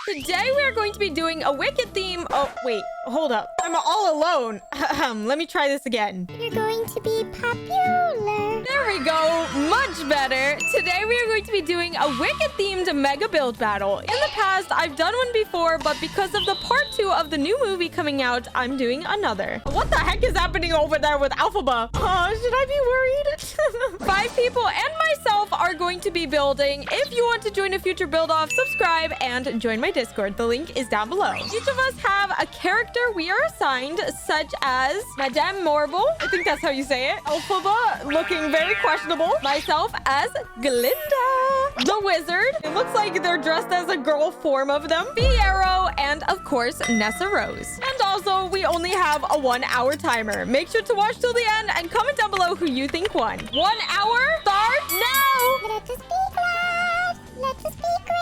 Today we are going to be doing a Wicked theme. Oh, wait, hold up. I'm all alone. Let me try this again. You're going to be popular. There we go. Much better. Today we are going to be doing a Wicked themed mega build battle. In the past, I've done one before, but because of the part 2 of the new movie coming out, I'm doing another. What the heck is happening over there with ELPHABA? Oh, should I be worried? 5 people and myself are going to be building. If you want to join a future build-off, subscribe and join my Discord. The link is down below. Each of us have a character we are assigned, such as Madame Morble. I think that's how you say it. ELPHABA, looking very questionable. Myself as Glinda, the wizard. It looks like they're dressed as a girl form of them. Fiero, and of course, Nessa Rose. And also, we only have a 1-hour timer. Make sure to watch till the end and comment down below who you think won. 1 hour starts now. Let us be glad. Let us be grateful.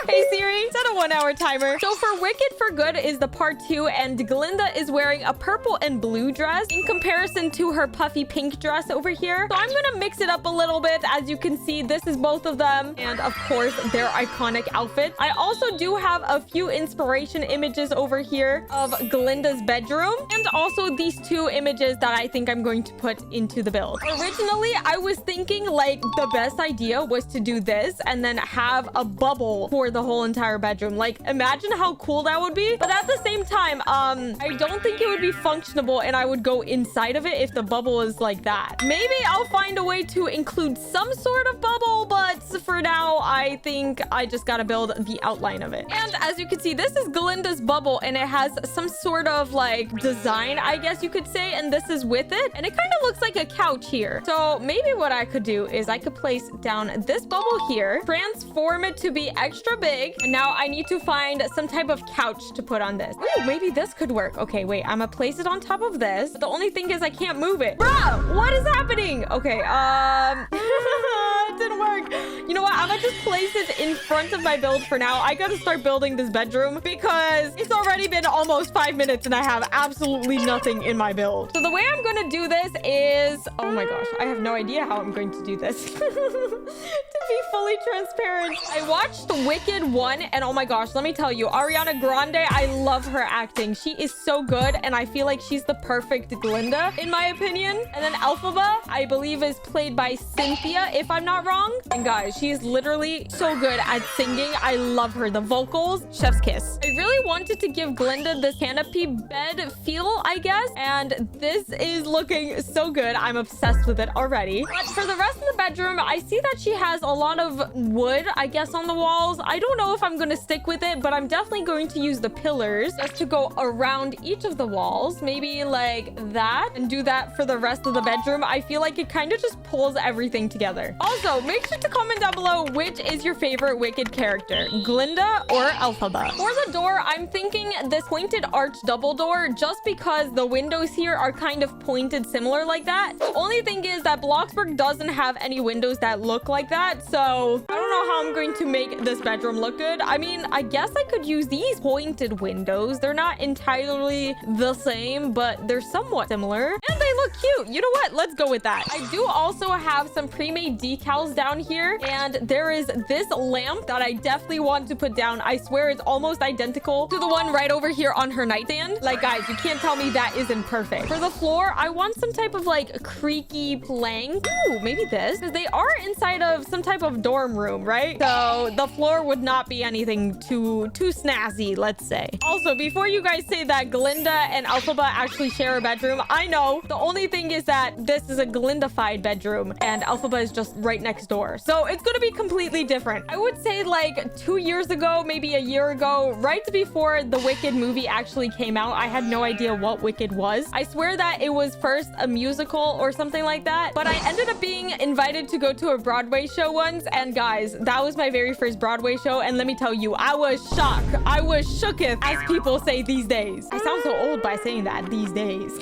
Hey Siri, set a 1-hour timer. So for Wicked for Good is the part 2, and Glinda is wearing a purple and blue dress in comparison to her puffy pink dress over here. So I'm gonna mix it up a little bit. As you can see, this is both of them, and of course their iconic outfits. I also do have a few inspiration images over here of Glinda's bedroom, and also these 2 images that I think I'm going to put into the build. Originally, I was thinking like the best idea was to do this and then have a bubble for the whole entire bedroom. Like, imagine how cool that would be. But at the same time, I don't think it would be functional and I would go inside of it if the bubble is like that. Maybe I'll find a way to include some sort of bubble, but for now, I think I just gotta build the outline of it. And as you can see, this is Glinda's bubble, and it has some sort of like design, I guess you could say, and this is with it. And it kind of looks like a couch here. So maybe what I could do is I could place down this bubble here, transform it to be extra big, and now I need to find some type of couch to put on this. Ooh, maybe this could work. Okay, wait, I'm gonna place it on top of this. The only thing is I can't move it. Bruh, what is happening? Okay, it didn't work. You know what? I'm gonna just place it in front of my build for now. I gotta start building this bedroom because it's already been almost 5 minutes and I have absolutely nothing in my build. So the way I'm gonna do this is, oh my gosh, I have no idea how I'm going to do this. To be fully transparent, I watched Wicked 1, and oh my gosh, let me tell you, Ariana Grande, I love her acting. She is so good, and I feel like she's the perfect Glinda, in my opinion. And then ELPHABA, I believe, is played by Cynthia, if I'm not wrong. And guys, she is literally so good at singing. I love her. The vocals, chef's kiss. I really wanted to give Glinda this canopy bed feel, I guess, and this is looking so good. I'm obsessed with it already. But for the rest of the bedroom, I see that she has a lot of wood, I guess, on the walls. I don't know if I'm going to stick with it, but I'm definitely going to use the pillars just to go around each of the walls. Maybe like that, and do that for the rest of the bedroom. I feel like it kind of just pulls everything together. Also, make sure to comment down below which is your favorite Wicked character, Glinda or ELPHABA. For the door, I'm thinking this pointed arch double door, just because the windows here are kind of pointed similar like that. The only thing is that Bloxburg doesn't have any windows that look like that, so I don't know how I'm going to make this bedroom look good. I mean, I guess I could use these pointed windows. They're not entirely the same, but they're somewhat similar, and they look cute. You know what? Let's go with that. I do also have some pre-made decals down here, and there is this lamp that I definitely want to put down. I swear it's almost identical to the one right over here on her nightstand. Like, guys, you can't tell me that isn't perfect. For the floor, I want some type of like creaky plank. Ooh, maybe this, because they are inside of some type of dorm room, right? So the floor would not be anything too snazzy, let's say. Also, before you guys say that Glinda and ELPHABA actually share a bedroom, I know. The only thing is that this is a Glindified bedroom and ELPHABA is just right next door. So it's going to be completely different. I would say like 2 years ago, maybe a year ago, right before the Wicked movie actually came out, I had no idea what Wicked was. I swear that it was first a musical or something like that, but I ended up being invited to go to a Broadway show once, and guys, that was my very first Broadway show, and let me tell you, I was shocked. I was shooketh, as people say these days. I sound so old by saying that these days.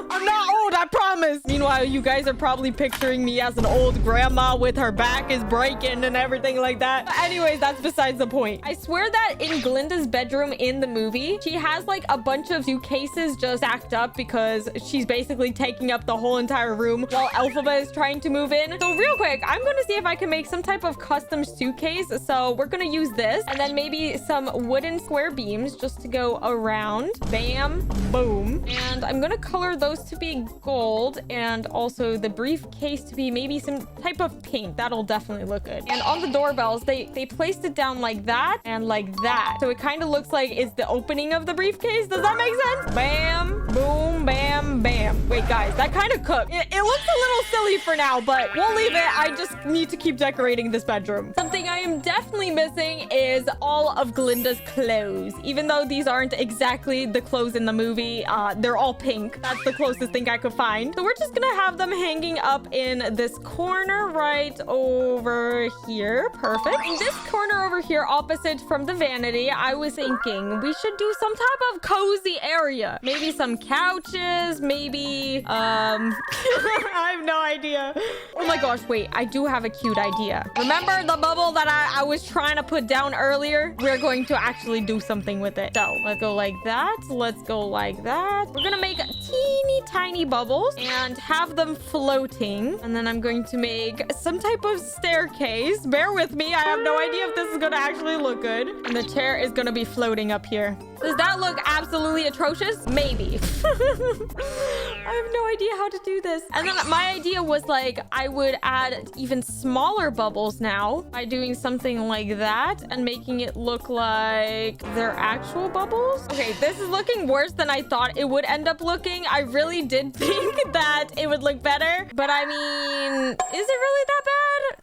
I'm not old, I promise. Meanwhile, you guys are probably picturing me as an old grandma now with her back is breaking and everything like that. But anyways, that's besides the point. I swear that in Glinda's bedroom in the movie, she has like a bunch of suitcases just stacked up because she's basically taking up the whole entire room while ELPHABA is trying to move in. So real quick, I'm going to see if I can make some type of custom suitcase. So we're going to use this and then maybe some wooden square beams just to go around. Bam, boom. And I'm going to color those to be gold and also the briefcase to be maybe some type of pink. That'll definitely look good. And on the doorbells, they placed it down like that and like that. So it kind of looks like it's the opening of the briefcase. Does that make sense? Bam, boom, bam, bam. Wait, guys, that kind of cooked. It looks a little silly for now, but we'll leave it. I just need to keep decorating this bedroom. Something I am definitely missing is all of Glinda's clothes. Even though these aren't exactly the clothes in the movie, they're all pink. That's the closest thing I could find. So we're just gonna have them hanging up in this corner right over here. Perfect. In this corner over here, opposite from the vanity, I was thinking we should do some type of cozy area. Maybe some couches, maybe, I have no idea. Oh my gosh, wait, I do have a cute idea. Remember the bubble that I was trying to put down earlier? We're going to actually do something with it. So let's go like that. Let's go like that. We're gonna make teeny tiny bubbles and have them floating. And then I'm going to make some type of staircase. Bear with me. I have no idea if this is gonna actually look good. And the chair is gonna be floating up here. Does that look absolutely atrocious? Maybe. I have no idea how to do this. And then my idea was like, I would add even smaller bubbles now by doing something like that and making it look like they're actual bubbles. Okay, this is looking worse than I thought it would end up looking. I really did think that it would look better. But I mean, is it really that bad?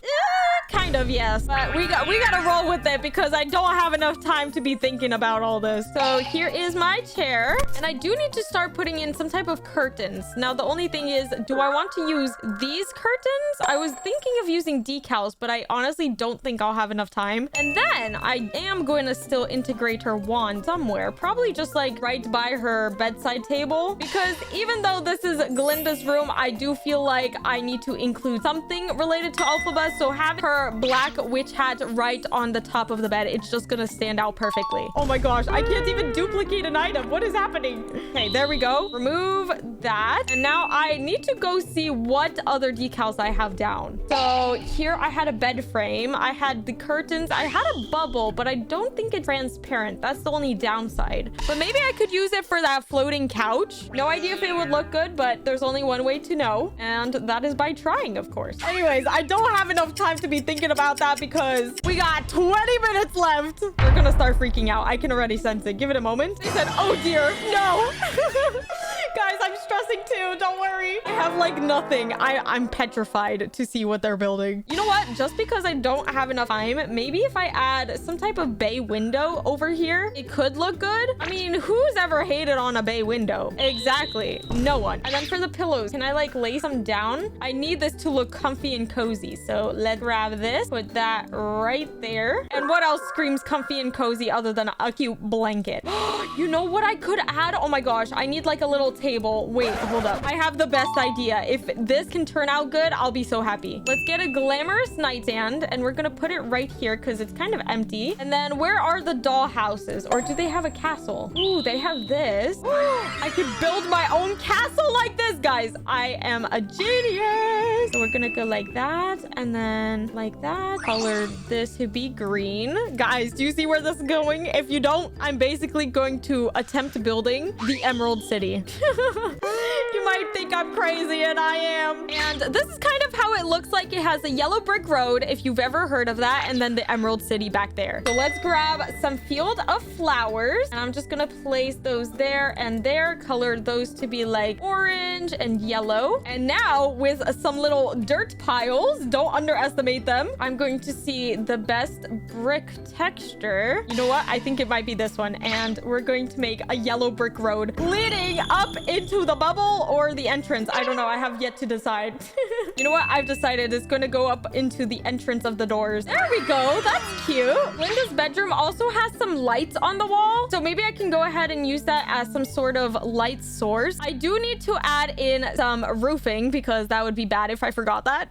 Kind of, yes. But we gotta roll with it because I don't have enough time to be thinking about all this. So here is my chair. And I do need to start putting in some type of curtains. Now, the only thing is, do I want to use these curtains? I was thinking of using decals, but I honestly don't think I'll have enough time. And then I am going to still integrate her wand somewhere, probably just like right by her bedside table. Because even though this is Glinda's room, I do feel like I need to include something related to ELPHABA. So having her black witch hat right on the top of the bed, it's just gonna stand out perfectly. Oh my gosh, I can't even duplicate an item. What is happening? Okay, there we go. Remove that. And now I need to go see what other decals I have down. So here I had a bed frame. I had the curtains. I had a bubble, but I don't think it's transparent. That's the only downside. But maybe I could use it for that floating couch. No idea if it would look good, but there's only one way to know. And that is by trying, of course. Anyways, I don't have enough time to be thinking about that because we got 20 minutes left. We're gonna start freaking out. I can already sense it. Give it a moment. They said, oh dear, no. Guys, I'm stressing too. Don't worry. I have like nothing. I'm petrified to see what they're building. You know what? Just because I don't have enough time, maybe if I add some type of bay window over here, it could look good. I mean, who's ever hated on a bay window? Exactly. No one. And then for the pillows, can I like lay some down? I need this to look comfy and cozy. So let's grab this, put that right there. And what else screams comfy and cozy other than a cute blanket? You know what I could add? Oh my gosh, I need like a little table. Wait, hold up. I have the best idea. If this can turn out good, I'll be so happy. Let's get a glamorous nightstand and we're gonna put it right here because it's kind of empty. And then where are the doll houses? Or do they have a castle? Ooh, they have this. I could build my own castle like this, guys. I am a genius. So we're gonna go like that and then like that. Color this to be green. Guys, do you see where this is going? If you don't, I'm basically going to attempt building the Emerald City. You might think I'm crazy, and I am. And this is kind of how it looks like. It has a yellow brick road, if you've ever heard of that, and then the Emerald City back there. So let's grab some field of flowers, and I'm just gonna place those there and there, color those to be like orange and yellow. And now with some little dirt piles, don't underestimate them, I'm going to see the best brick texture. You know what? I think it might be this one, and we're going going to make a yellow brick road leading up into the bubble or the entrance. I don't know. I have yet to decide. You know what? I've decided it's going to go up into the entrance of the doors. There we go. That's cute. Glinda's bedroom also has some lights on the wall. So maybe I can go ahead and use that as some sort of light source. I do need to add in some roofing because that would be bad if I forgot that.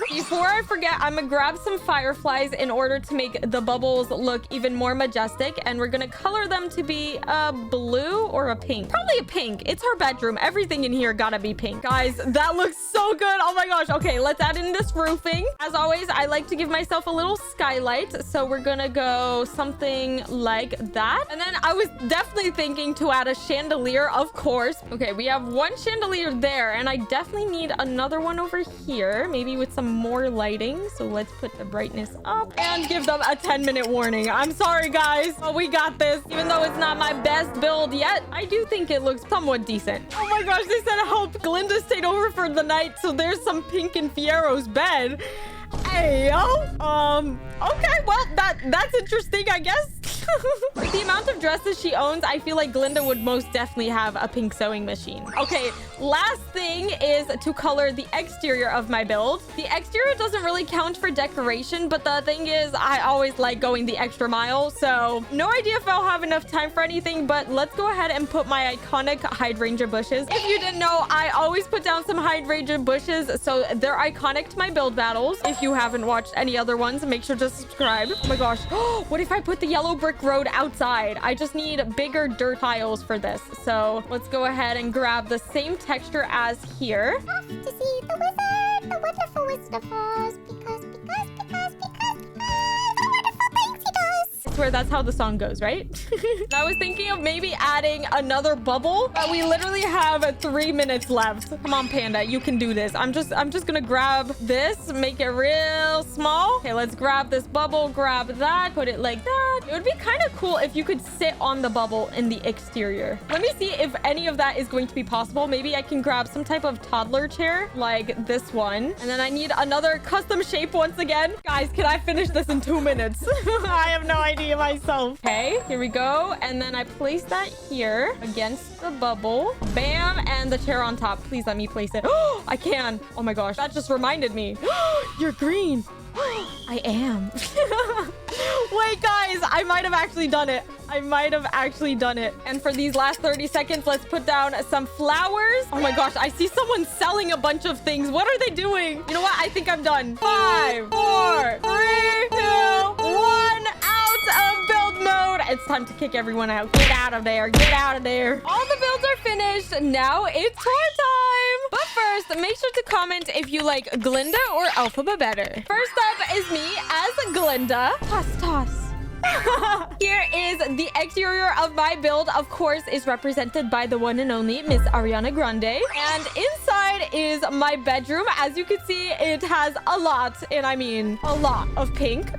Before I forget, I'm gonna grab some fireflies in order to make the bubbles look even more majestic. And we're gonna color them to be a blue or a pink. Probably a pink. It's her bedroom. Everything in here gotta be pink. Guys, that looks so good. Oh my gosh. Okay, let's add in this roofing. As always, I like to give myself a little skylight. So we're gonna go something like that. And then I was definitely thinking to add a chandelier, of course. Okay, we have one chandelier there, and I definitely need another one over here, maybe with some more lighting. So let's put the brightness up and give them a 10-minute warning. I'm sorry, guys, but we got this. Even though it's not my best build yet, I do think it looks somewhat decent. Oh my gosh, they said help. Glinda stayed over for the night, so there's some pink in Fiero's bed. Hey, yo. Okay, well, that's interesting, I guess. With the amount of dresses she owns, I feel like Glinda would most definitely have a pink sewing machine. Okay, last thing is to color the exterior of my build. The exterior doesn't really count for decoration, but the thing is, I always like going the extra mile, so no idea if I'll have enough time for anything, but let's go ahead and put my iconic hydrangea bushes. If you didn't know, I always put down some hydrangea bushes, so they're iconic to my build battles. If you haven't watched any other ones, make sure to subscribe. Oh my gosh. What if I put the yellow brick road outside? I just need bigger dirt piles for this. So let's go ahead and grab the same texture as here. Off to see the wizard, the wonderful Wizard of Oz, because the wonderful things he does. I swear that's how the song goes, right? I was thinking of maybe adding another bubble, but we literally have 3 minutes left. Come on, Panda, you can do this. I'm just gonna grab this, make it real small. Okay, let's grab this bubble, grab that, put it like that. It would be kind of cool if you could sit on the bubble in the exterior. Let me see if any of that is going to be possible. Maybe I can grab some type of toddler chair like this one. And then I need another custom shape once again. Guys, can I finish this in 2 minutes? I have no idea myself. Okay, here we go. And then I place that here against the bubble. Bam, and the chair on top. Please let me place it. Oh, I can. Oh my gosh, that just reminded me. You're green. I am. Wait, guys, I might have actually done it. And for these last 30 seconds, let's put down some flowers. Oh my gosh, I see someone selling a bunch of things. What are they doing? You know what? I think I'm done. 5, 4, 3, 2, 1. Out of build mode. It's time to kick everyone out. Get out of there. Get out of there. All the builds are finished. Now it's tour time. But first, make sure to comment if you like Glinda or ELPHABA better. First up is me as Glinda. Toss. Here is the exterior of my build. Of course, is represented by the one and only Miss Ariana Grande. And inside is my bedroom. As you can see, it has a lot, and I mean a lot of pink.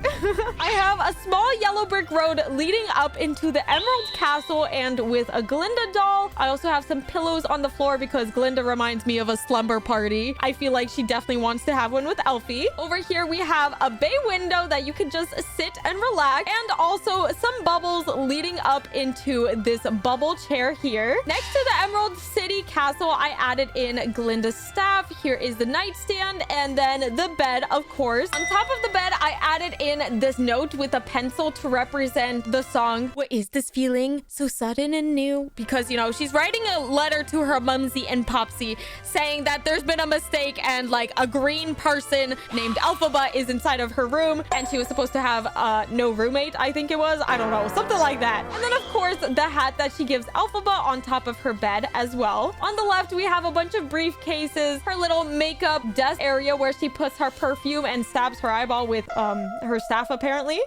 I have a small yellow brick road leading up into the Emerald Castle and with a Glinda doll. I also have some pillows on the floor because Glinda reminds me of a slumber party. I feel like she definitely wants to have one with Elphie. Over here, we have a bay window that you can just sit and relax, and also some bubbles leading up into this bubble chair here. Next to the Emerald City Castle, I added in Glinda's staff. Here is the nightstand and then the bed, of course. On top of the bed, I added in this note with a pencil to represent the song, What Is This Feeling? So Sudden and New? Because, you know, she's writing a letter to her mumsy and popsy saying that there's been a mistake and like a green person named ELPHABA is inside of her room and she was supposed to have no roommate, I think it was. I don't know, something like that. And then, of course, the hat that she gives ELPHABA on top of her bed as well. On the left, we have a bunch of briefcases, her little makeup desk area where she puts her perfume and stabs her eyeball with her staff, apparently.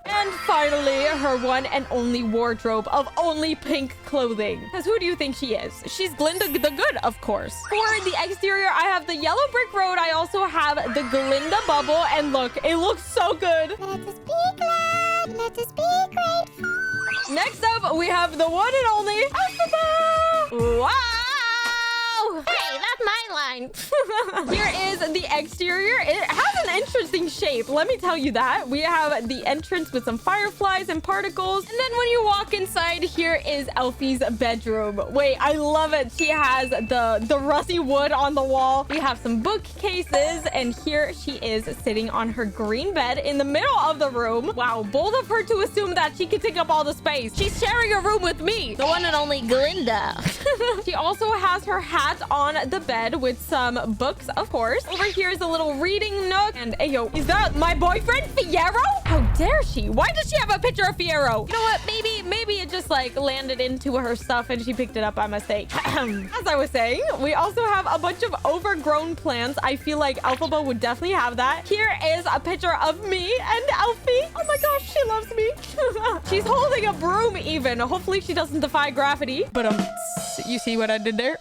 And finally, her one and only wardrobe of only pink clothing. Because who do you think she is? She's Glinda the Good, of course. For the exterior, I have the yellow brick road. I also have the Glinda bubble. And look, it looks so good. Let us be glad, let us be grateful. Next up, we have the one and only ELPHABA. Wow! Hey, that's my line. fine. Here is the exterior. It has an interesting shape. Let me tell you that. We have the entrance with some fireflies and particles. And then when you walk inside, here is Elfie's bedroom. Wait, I love it. She has the rusty wood on the wall. We have some bookcases. And here she is sitting on her green bed in the middle of the room. Wow, bold of her to assume that she can take up all the space. She's sharing a room with me, the one and only Glinda. She also has her hat on the bed with some books, of course. Over here is a little reading nook. And ayo, is that my boyfriend, Fierro? How dare she? Why does she have a picture of Fierro? You know what? Maybe it just like landed into her stuff and she picked it up by mistake. As I was saying, we also have a bunch of overgrown plants. I feel like ELPHABA would definitely have that. Here is a picture of me and Elfie. Oh my gosh, she loves me. She's holding a broom even. Hopefully she doesn't defy gravity. But you see what I did there?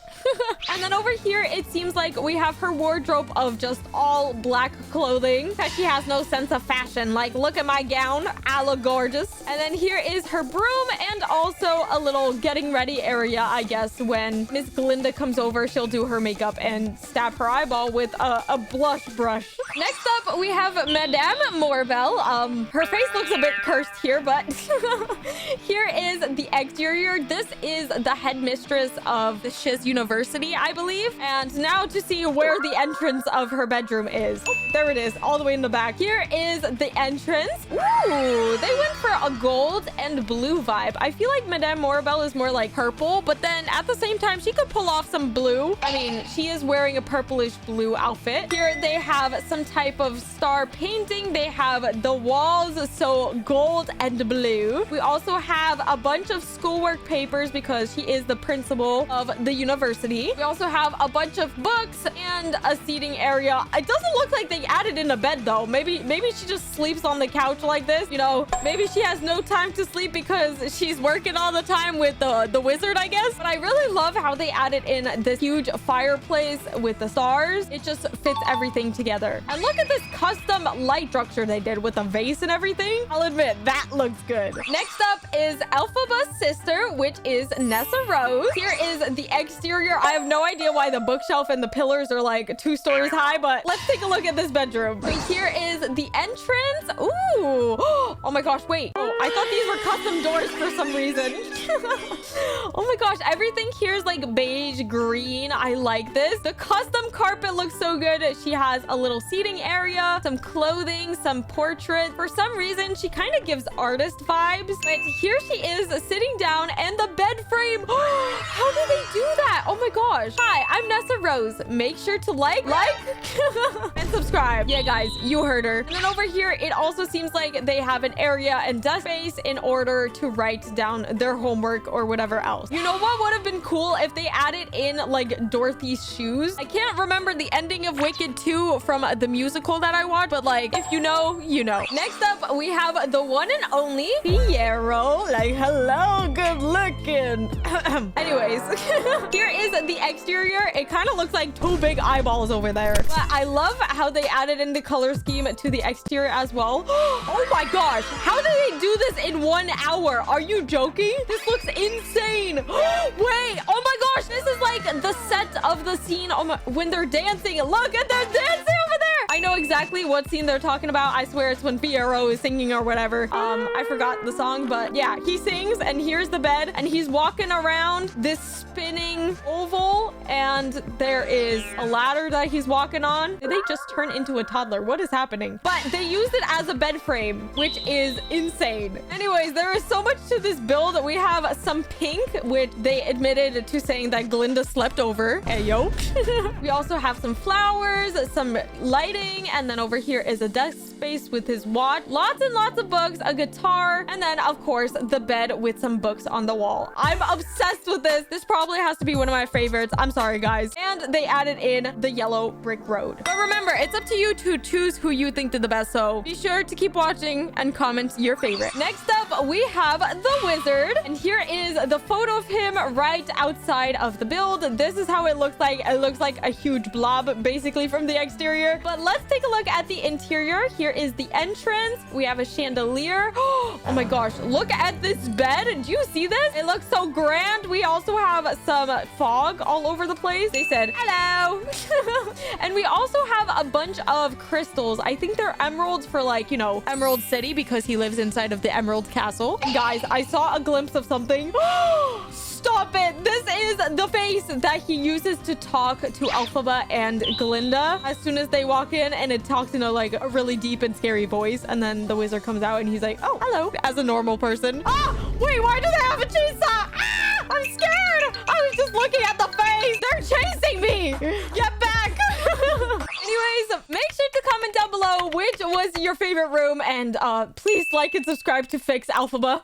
And then over here, it seems like we have her wardrobe of just all black clothing because she has no sense of fashion. Like, look at my gown. I look gorgeous. And then here is her broom and also a little getting ready area, I guess. When Miss Glinda comes over, she'll do her makeup and stab her eyeball with a blush brush. Next up, we have Madame Morbell. Her face looks a bit cursed here, but here is the exterior. This is the headmistress of the Shiz University, I believe. And now to see where the entrance of her bedroom is. Oh, there it is, all the way in the back. Here is the entrance. Ooh, they went for a gold and blue vibe. I feel like Madame Morbell is more like purple, but then at the same time, she could pull off some blue. I mean, she is wearing a purplish blue outfit. Here they have some type of star painting. They have the walls, so gold and blue. We also have a bunch of schoolwork papers because she is the principal of the university. We also have a bunch of books and a seating area. It doesn't look like they added in a bed though. Maybe she just sleeps on the couch like this. You know, maybe she has no time to sleep because she's working all the time with the wizard, I guess. But I really love how they added in this huge fireplace with the stars. It just fits everything together. And look at this custom light structure they did with a vase and everything. I'll admit, that looks good. Next up is ELPHABA's sister, which is Nessa Rose. Here is the exterior. I have no idea why the bookshelf and the pillars are like 2 stories high, but let's take a look at this bedroom. So here is the entrance. Ooh. Oh my gosh, wait. Oh, I thought these were custom doors for some reason. Oh my gosh, everything here is like beige green. I like this. The custom carpet looks so good. She has a little seating area, some clothing, some portraits. For some reason, she kind of gives artist vibes. But here she is sitting down and the bed frame. How did they do that? Oh my gosh. Hi, I'm Nessa Rose. Make sure to like, and subscribe. Yeah, guys, you heard her. And then over here, it also seems like they have an area and desk space in order to write down their homework or whatever else. You know what would have been cool if they added in like Dorothy's shoes? I can't remember the ending of Wicked 2 from the musical that I watched, but like, if you know, you know. Next up, we have the one and only Fierro. Like, hello, good looking. Anyways, here is the exterior. It kind of looks like 2 big eyeballs over there. But I love how they added in the color scheme to the exterior as well. Oh my gosh, how did they do this in 1 hour? Are you joking? This looks insane. Wait, oh my gosh, this is like the set of the scene when they're dancing. Look at them dancing over there. I know exactly what scene they're talking about. I swear it's when Fierro is singing or whatever. I forgot the song, but yeah, he sings and here's the bed and he's walking around this spinning oval and there is a ladder that he's walking on. Did they just turn into a toddler? What is happening? But they used it as a bed frame, which is insane. Anyways, there is so much to this build. We have some pink, which they admitted to saying that Glinda slept over. Ayo. We also have some flowers, some lighting, and then over here is a desk space with his watch, lots and lots of books, a guitar, and then of course the bed with some books on the wall. I'm obsessed with this. This probably has to be one of my favorites. I'm sorry, guys. And they added in the yellow brick road. But remember, it's up to you to choose who you think did the best, so be sure to keep watching and comment your favorite. Next up, we have the wizard, and here is the photo of him right outside of the build. This is how it looks like. It looks like a huge blob basically from the exterior. But let's take a look at the interior. Here here is the entrance. We have a chandelier. Oh my gosh, look at this bed. Do you see this? It looks so grand. We also have some fog all over the place. They said, hello. And we also have a bunch of crystals. I think they're emeralds for like, you know, Emerald City because he lives inside of the Emerald Castle. And guys, I saw a glimpse of something. Stop it. This is the face that he uses to talk to ELPHABA and Glinda as soon as they walk in, and it talks in a really deep and scary voice, and then the wizard comes out and he's like, oh, hello, as a normal person. Ah, wait, why do they have a chainsaw? Ah, I'm scared. I was just looking at the face. They're chasing me. Get back. Anyways, make sure to comment down below which was your favorite room, and please like and subscribe to fix ELPHABA.